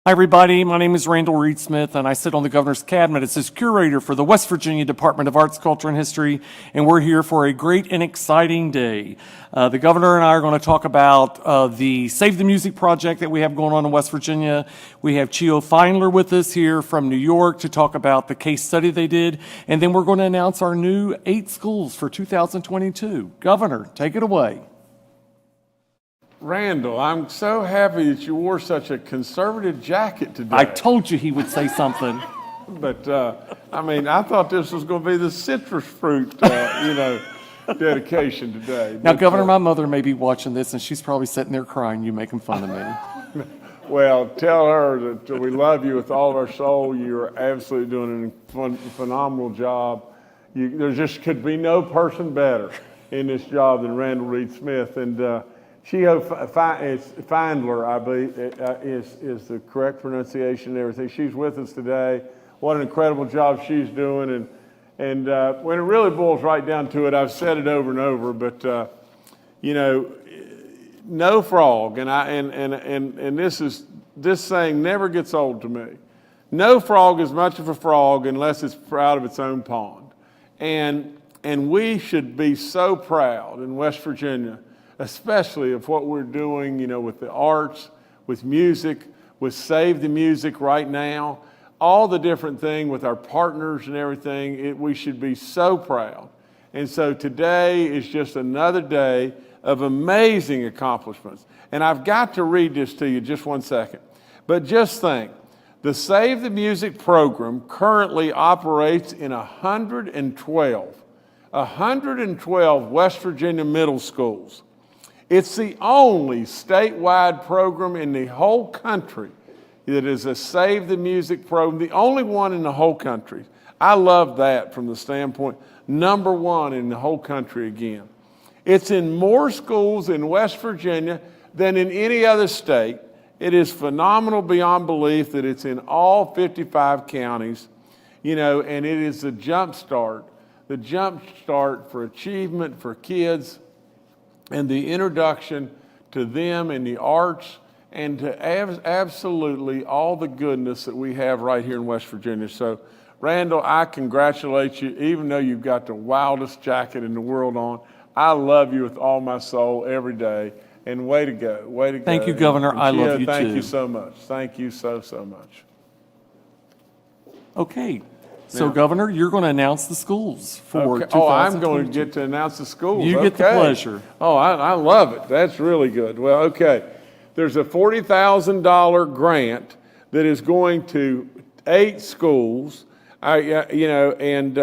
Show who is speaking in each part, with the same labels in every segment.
Speaker 1: Hi, everybody. My name is Randall Reed Smith, and I sit on the Governor's Cabinet as curator for the West Virginia Department of Arts, Culture, and History, and we're here for a great and exciting day. The Governor and I are going to talk about the Save the Music project that we have going on in West Virginia. We have Chio Feinler with us here from New York to talk about the case study they did, and then we're going to announce our new 8 schools for 2022. Governor, take it away.
Speaker 2: Randall, I'm so happy that you wore such a conservative jacket today.
Speaker 1: I told you he would say something.
Speaker 2: But, I thought this was going to be the citrus fruit, dedication today.
Speaker 1: Now,
Speaker 2: but,
Speaker 1: Governor, my mother may be watching this, and she's probably sitting there crying, you making fun of me.
Speaker 2: Well, tell her that we love you with all of our soul. You're absolutely doing a phenomenal job. There just could be no person better in this job than Randall Reed Smith. And Chio Feinler, I believe, is the correct pronunciation and everything. She's with us today. What an incredible job she's doing. And when it really boils right down to it, I've said it over and over, but, no frog, and this saying never gets old to me. No frog is much of a frog unless it's proud of its own pond. And we should be so proud in West Virginia, especially of what we're doing, with the arts, with music, with Save the Music right now, all the different things with our partners and everything. We should be so proud. And so today is just another day of amazing accomplishments. And I've got to read this to you just one second. But just think, the Save the Music program currently operates in 112 West Virginia middle schools. It's the only statewide program in the whole country that is a Save the Music program, the only one in the whole country. I love that from the standpoint, number one in the whole country again. It's in more schools in West Virginia than in any other state. It is phenomenal beyond belief that it's in all 55 counties, and it is the jump start for achievement for kids, and the introduction to them in the arts and to absolutely all the goodness that we have right here in West Virginia. So, Randall, I congratulate you, even though you've got the wildest jacket in the world on. I love you with all my soul every day, and way to go, way to go.
Speaker 1: Thank you, Governor. I love you too.
Speaker 2: Thank you so much. Thank you so much.
Speaker 1: Okay. So, Governor, you're going to announce the schools for 2022.
Speaker 2: Oh, I'm going to get to announce the schools.
Speaker 1: You get the pleasure.
Speaker 2: Oh, I love it. That's really good. Well, okay. There's a $40,000 grant that is going to 8 schools. And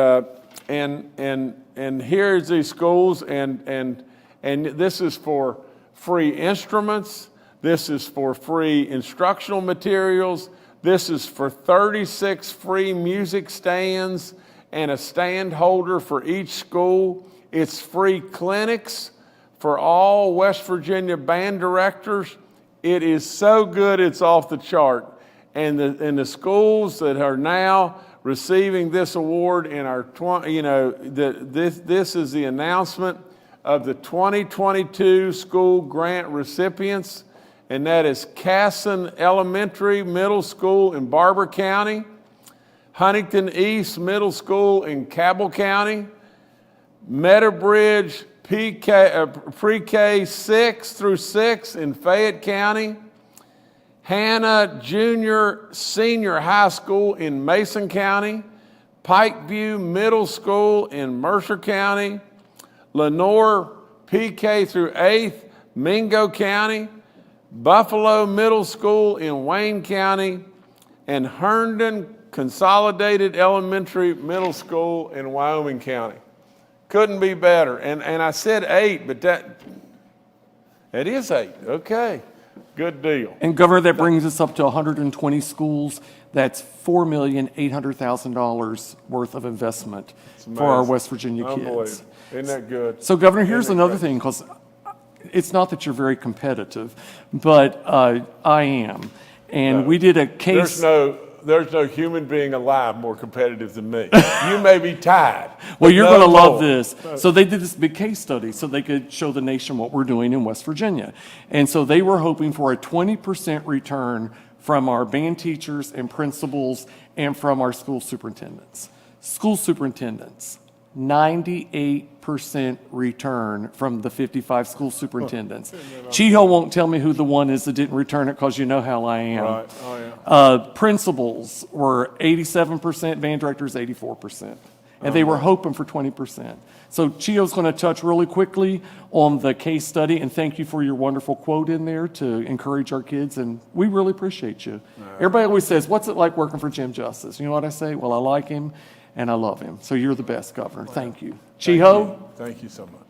Speaker 2: here's these schools, and this is for free instruments. This is for free instructional materials. This is for 36 free music stands and a stand holder for each school. It's free clinics for all West Virginia band directors. It is so good, it's off the chart. And the schools that are now receiving this award in our, this is the announcement of the 2022 school grant recipients. And that is Casson Elementary Middle School in Barber County, Huntington East Middle School in Cabell County, Meadowbridge Pre-K 6 through 6 in Fayette County, Hannah Junior Senior High School in Mason County, Pikeview Middle School in Mercer County, Lenore PK through 8th, Mingo County, Buffalo Middle School in Wayne County, and Herndon Consolidated Elementary Middle School in Wyoming County. Couldn't be better. And I said 8, but it is 8. Okay, good deal.
Speaker 1: And Governor, that brings us up to 120 schools. That's $4,800,000 worth of investment for our West Virginia kids.
Speaker 2: Isn't that good?
Speaker 1: So, Governor, here's another thing, because it's not that you're very competitive, but I am. And we did a case.
Speaker 2: There's no human being alive more competitive than me. You may be tied.
Speaker 1: Well, you're going to love this. So they did this big case study so they could show the nation what we're doing in West Virginia. And so they were hoping for a 20% return from our band teachers and principals, and from our school superintendents. School superintendents, 98% return from the 55 school superintendents. Chiho won't tell me who the one is that didn't return it because you know how I am.
Speaker 2: Right. Oh, yeah.
Speaker 1: Principals were 87%, band directors 84%. And they were hoping for 20%. So Chiyo's going to touch really quickly on the case study, and thank you for your wonderful quote in there to encourage our kids, and we really appreciate you. Everybody always says, what's it like working for Jim Justice? You know what I say? Well, I like him, and I love him. So you're the best, Governor. Thank you. Chiho?
Speaker 2: Thank you so much.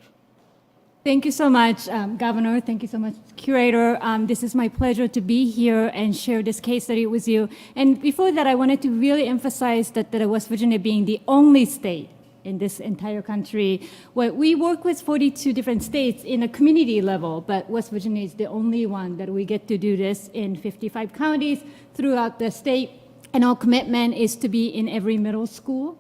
Speaker 3: Thank you so much, Governor. Thank you so much, Curator. This is my pleasure to be here and share this case study with you. And before that, I wanted to really emphasize that West Virginia being the only state in this entire country, where we work with 42 different states in a community level, but West Virginia is the only one that we get to do this in 55 counties throughout the state. And our commitment is to be in every middle school.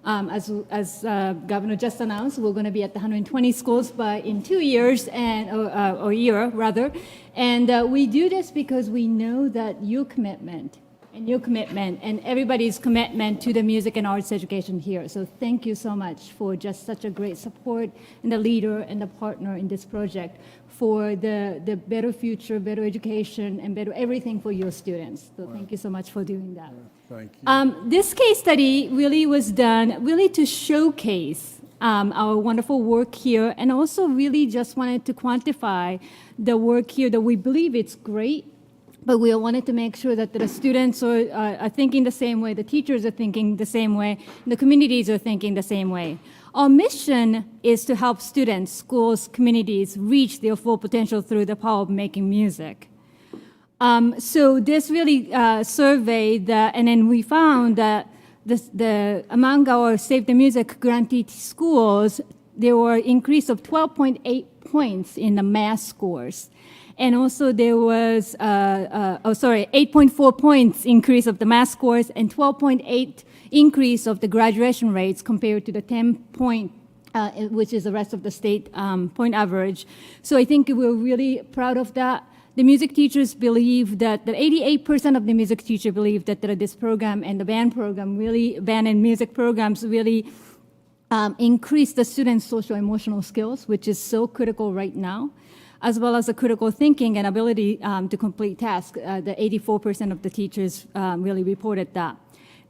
Speaker 3: As Governor just announced, we're going to be at the 120 schools in 2 years, or a year rather. And we do this because we know that your commitment and everybody's commitment to the music and arts education here. So thank you so much for just such a great support and the leader and the partner in this project for the better future, better education, and better everything for your students. So thank you so much for doing that.
Speaker 2: Thank you.
Speaker 3: This case study really was done really to showcase our wonderful work here, and also really just wanted to quantify the work here that we believe it's great, but we wanted to make sure that the students are thinking the same way, the teachers are thinking the same way, the communities are thinking the same way. Our mission is to help students, schools, communities reach their full potential through the power of making music. So this really surveyed, and then we found that among our Save the Music grantee schools, there were increase of 12.8 points in the math scores. And also there was, 8.4 points increase of the math scores and 12.8 increase of the graduation rates compared to the 10 point, which is the rest of the state point average. So I think we're really proud of that. The music teachers believe that 88% of the music teachers believe that this program and the band and music programs really increase the students' social emotional skills, which is so critical right now, as well as the critical thinking and ability to complete tasks. The 84% of the teachers really reported that.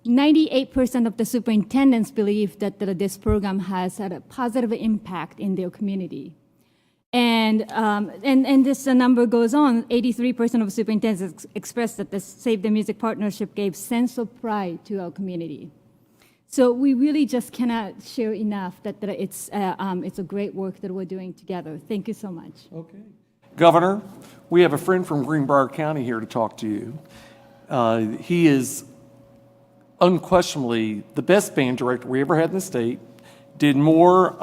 Speaker 3: 98% of the superintendents believe that this program has had a positive impact in their community. And this number goes on. 83% of superintendents expressed that the Save the Music partnership gave sense of pride to our community. So we really just cannot share enough that it's a great work that we're doing together. Thank you so much.
Speaker 1: Okay. Governor, we have a friend from Greenbrier County here to talk to you. He is unquestionably the best band director we ever had in the state. Did more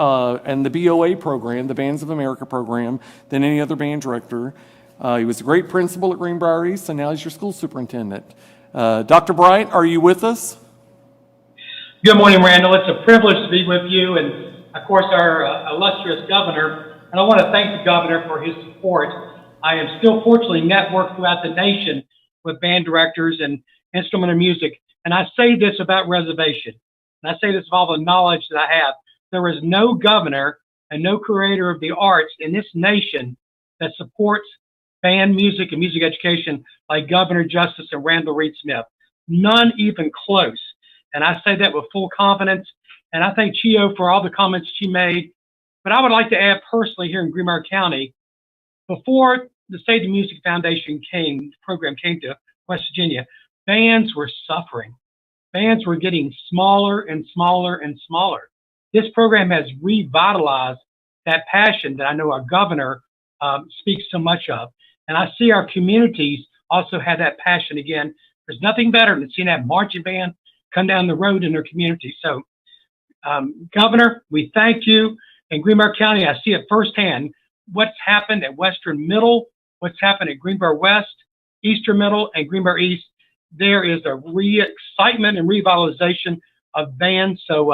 Speaker 1: in the BOA program, the Bands of America program, than any other band director. He was a great principal at Greenbrier East, and now he's your school superintendent. Dr. Bryant, are you with us?
Speaker 4: Good morning, Randall. It's a privilege to be with you and, of course, our illustrious governor. And I want to thank the governor for his support. I am still fortunately networked throughout the nation with band directors and instrumental music. And I say this about reservation. And I say this with all the knowledge that I have. There is no governor and no curator of the arts in this nation that supports band music and music education like Governor Justice and Randall Reed Smith. None even close. And I say that with full confidence. And I thank Chio for all the comments she made. But I would like to add personally here in Greenbrier County, before the Save the Music Foundation program came to West Virginia, bands were suffering. Bands were getting smaller and smaller and smaller. This program has revitalized that passion that I know our governor speaks so much of. And I see our communities also have that passion again. There's nothing better than seeing that marching band come down the road in their community. So, Governor, we thank you. In Greenbrier County, I see it firsthand what's happened at Western Middle, what's happened at Greenbrier West, Eastern Middle, and Greenbrier East. There is a re-excitement and revitalization of bands. So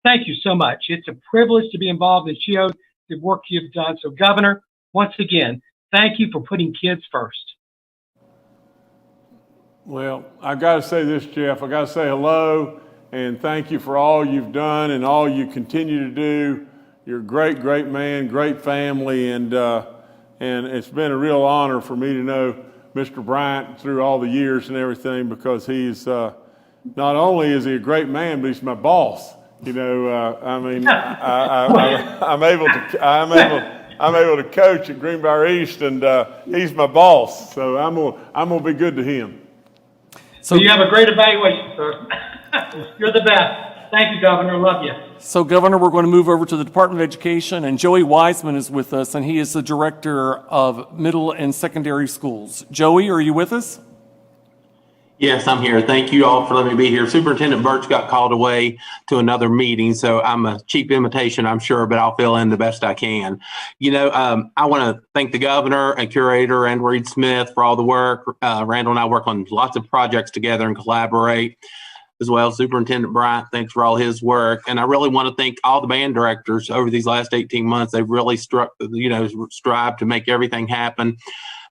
Speaker 4: thank you so much. It's a privilege to be involved in CHIO, the work you've done. So, Governor, once again, thank you for putting kids first.
Speaker 2: Well, I got to say this, Jeff. I got to say hello and thank you for all you've done and all you continue to do. You're a great, great man, great family, and it's been a real honor for me to know Mr. Bryant through all the years and everything, because he's not only is he a great man, but he's my boss. You know, I mean, I'm able to coach at Greenbrier East, and he's my boss, so I'm gonna be good to him.
Speaker 4: So you have a great evaluation, sir. You're the best. Thank you, Governor. Love you.
Speaker 1: So, Governor, we're going to move over to the Department of Education, and Joey Wiseman is with us, and he is the Director of Middle and Secondary Schools. Joey, are you with us?
Speaker 5: Yes, I'm here. Thank you all for letting me be here. Superintendent Birch got called away to another meeting, so I'm a cheap imitation, I'm sure, but I'll fill in the best I can. You know, I want to thank the governor and curator and Reed Smith for all the work. Randall and I work on lots of projects together and collaborate. As well, Superintendent Bryant, thanks for all his work. And I really want to thank all the band directors over these last 18 months. They've really strived to make everything happen.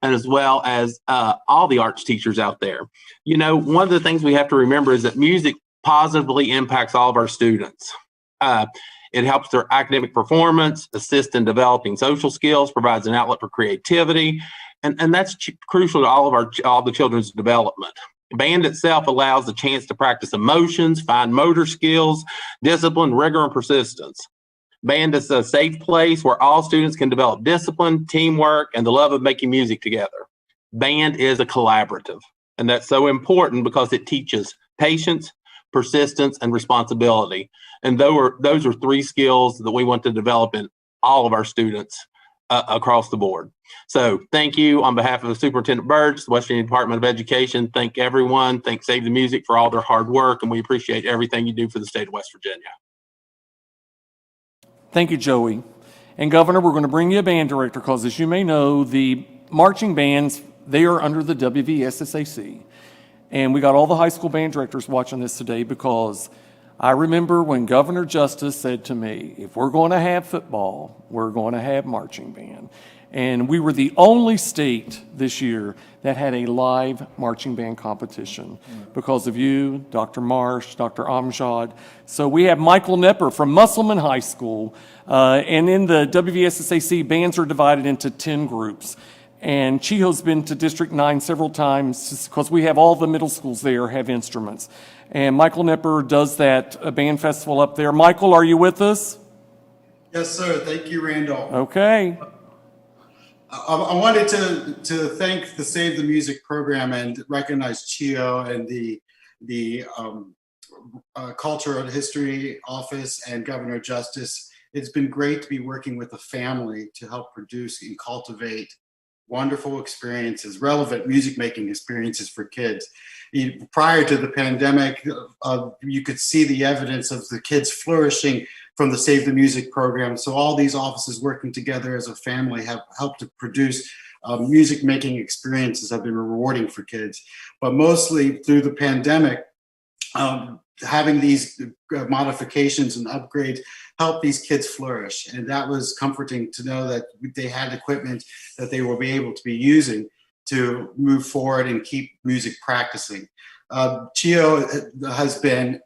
Speaker 5: And as well as all the arts teachers out there. You know, one of the things we have to remember is that music positively impacts all of our students. It helps their academic performance, assists in developing social skills, provides an outlet for creativity, and that's crucial to all the children's development. Band itself allows the chance to practice emotions, fine motor skills, discipline, rigor, and persistence. Band is a safe place where all students can develop discipline, teamwork, and the love of making music together. Band is a collaborative, and that's so important because it teaches patience, persistence, and responsibility. And those are three skills that we want to develop in all of our students across the board. So thank you on behalf of the Superintendent Birch, the West Virginia Department of Education. Thank everyone. Thank Save the Music for all their hard work, and we appreciate everything you do for the state of West Virginia.
Speaker 1: Thank you, Joey. And Governor, we're going to bring you a band director because, as you may know, the marching bands, they are under the WVSAC. And we got all the high school band directors watching this today because I remember when Governor Justice said to me, if we're going to have football, we're going to have marching band. And we were the only state this year that had a live marching band competition because of you, Dr. Marsh, Dr. Amjad. So we have Michael Nepper from Musselman High School. And in the WVSSAC, bands are divided into 10 groups. And Chiho's been to District 9 several times because we have all the middle schools there have instruments. And Michael Nepper does that band festival up there. Michael, are you with us?
Speaker 6: Yes, sir. Thank you, Randall.
Speaker 1: Okay.
Speaker 6: I wanted to thank the Save the Music program and recognize Chio and the Cultural History Office and Governor Justice. It's been great to be working with a family to help produce and cultivate wonderful experiences, relevant music making experiences for kids. Prior to the pandemic, you could see the evidence of the kids flourishing from the Save the Music program. So all these offices working together as a family have helped to produce music making experiences that have been rewarding for kids. But mostly through the pandemic, having these modifications and upgrades helped these kids flourish. And that was comforting to know that they had equipment that they will be able to be using to move forward and keep music practicing. Chio has been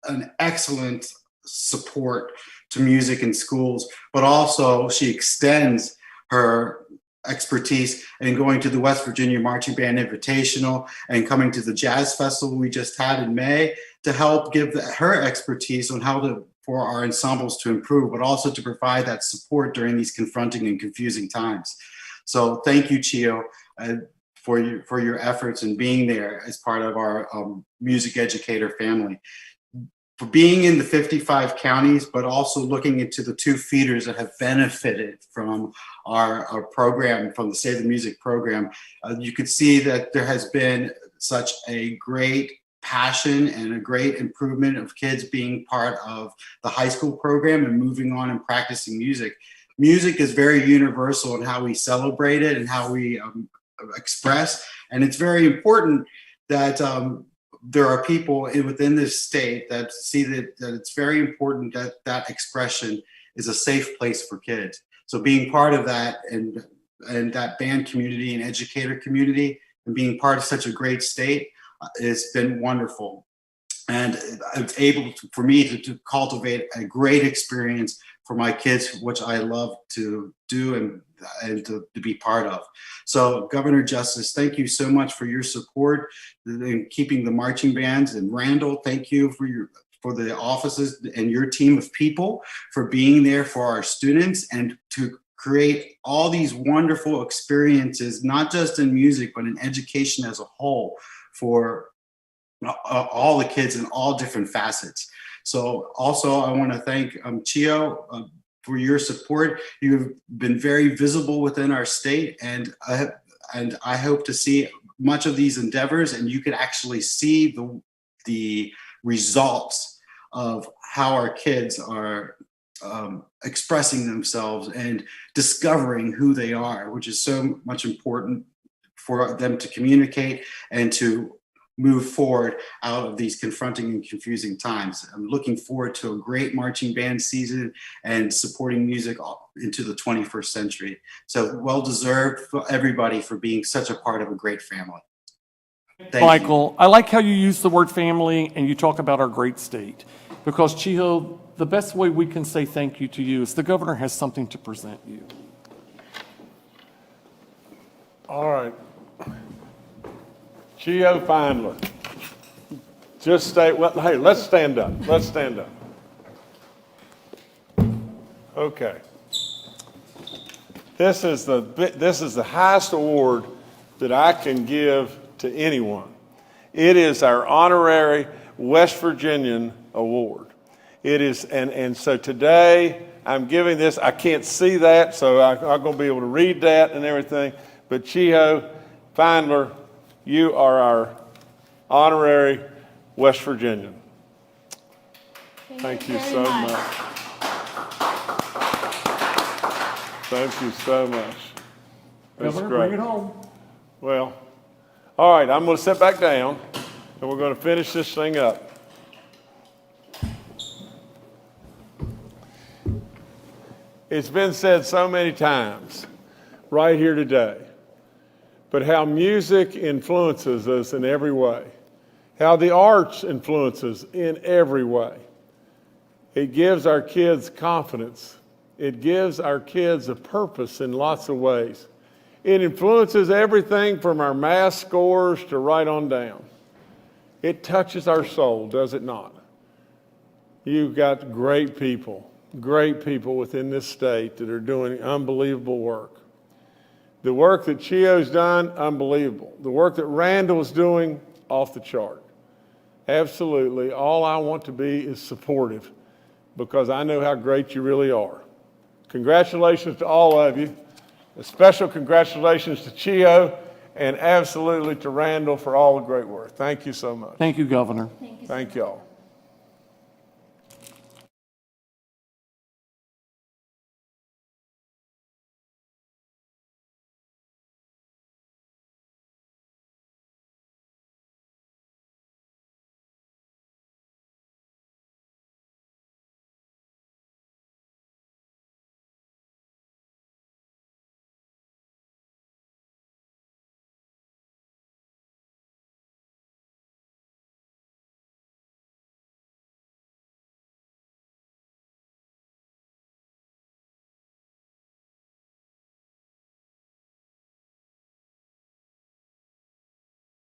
Speaker 6: an excellent support to music in schools, but also she extends her expertise in going to the West Virginia Marching Band Invitational and coming to the Jazz Festival we just had in May to help give her expertise on how for our ensembles to improve, but also to provide that support during these confronting and confusing times. So thank you, Chio, for your efforts and being there as part of our music educator family. For being in the 55 counties, but also looking into the 2 feeders that have benefited from our program, from the Save the Music program, you could see that there has been such a great passion and a great improvement of kids being part of the high school program and moving on and practicing music. Music is very universal in how we celebrate it and how we express, and it's very important that there are people within this state that see that it's very important that that expression is a safe place for kids. So being part of that and and that band community and educator community and being part of such a great state. It's been wonderful. And it's able for me to cultivate a great experience for my kids, which I love to do and to be part of. So Governor Justice, thank you so much for your support in keeping the marching bands. And Randall, thank you for the offices and your team of people for being there for our students and to create all these wonderful experiences, not just in music, but in education as a whole for all the kids in all different facets. So also I want to thank Chio for your support. You've been very visible within our state, and I hope to see much of these endeavors, and you can actually see the results of how our kids are expressing themselves and discovering who they are, which is so much important for them to communicate and to move forward out of these confronting and confusing times. I'm looking forward to a great marching band season and supporting music into the 21st century. So well deserved for everybody for being such a part of a great family. Thank
Speaker 1: Michael, I like how you use the word family and you talk about our great state. Because, Chiho, the best way we can say thank you to you is the governor has something to present you.
Speaker 2: All right. Chio Findler. Just stay, well, hey, let's stand up. Let's stand up. Okay. This is the highest award that I can give to anyone. It is our honorary West Virginian award. It is, and so today I'm giving this. I can't see that, so I'm going to be able to read that and everything. But Chio Findler, you are our honorary West Virginian. Thank you so much. Thank you so much. That's
Speaker 1: Governor,
Speaker 2: great.
Speaker 1: bring it home.
Speaker 2: Well, all right, I'm going to sit back down, and we're going to finish this thing up. It's been said so many times right here today, but how music influences us in every way, how the arts influences in every way. It gives our kids confidence. It gives our kids a purpose in lots of ways. It influences everything from our math scores to right on down. It touches our soul, does it not? You've got great people within this state that are doing unbelievable work. The work that Chio's done, unbelievable. The work that Randall's doing, off the chart. Absolutely. All I want to be is supportive because I know how great you really are. Congratulations to all of you. A special congratulations to Chio and absolutely to Randall for all the great work. Thank you so much.
Speaker 1: Thank you, Governor.
Speaker 2: Thank y'all.